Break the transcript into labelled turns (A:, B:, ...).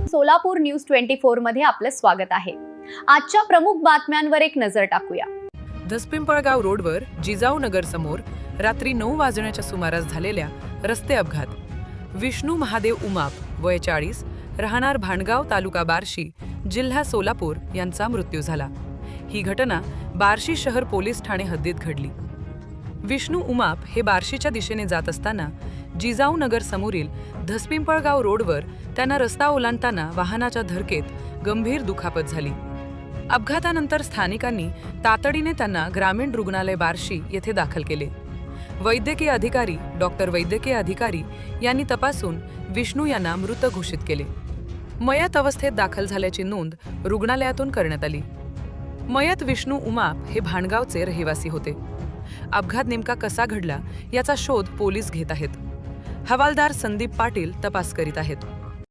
A: Solapur news 24 मध्ये आपलं स्वागत आहे। आजच्या प्रमुख बातम्यांवर एक नजर टाकूया।
B: धसपिंपळगाव रोडवर जिजाऊ नगर समोर रात्री 9 वाजण्याच्या सुमारास झालेल्या रस्ते अपघात। विष्णू महादेव उमाप वय 40 राहणार भांडगाव तालुका बार्शी जिल्हा सोलापूर यांचा मृत्यू झाला। ही घटना बार्शी शहर पोलीस ठाणे हद्दीत घडली। विष्णू उमाप हे बार्शीच्या दिशेने जात असताना जिजाऊ नगर समोरील धसपिंपळगाव रोडवर त्यांना रस्ता ओलांडताना वाहनाच्या धडकेत गंभीर दुखापत झाली। अपघातानंतर स्थानिकांनी तातडीने त्यांना ग्रामीण रुग्णालय बार्शी येथे दाखल केले। वैद्यकीय अधिकारी डॉक्टर वैद्यकीय अधिकारी यांनी तपासून विष्णू यांना मृत घोषित केले। मयत अवस्थेत दाखल झाल्याची नोंद रुग्णालयातून करण्यात आली। मयत विष्णू उमाप हे भांडगावचे रहिवासी होते। अपघात नेमका कसा घडला याचा शोध पोलीस घेत आहेत। हवालदार संदीप पाटील तपास करीत आहेत।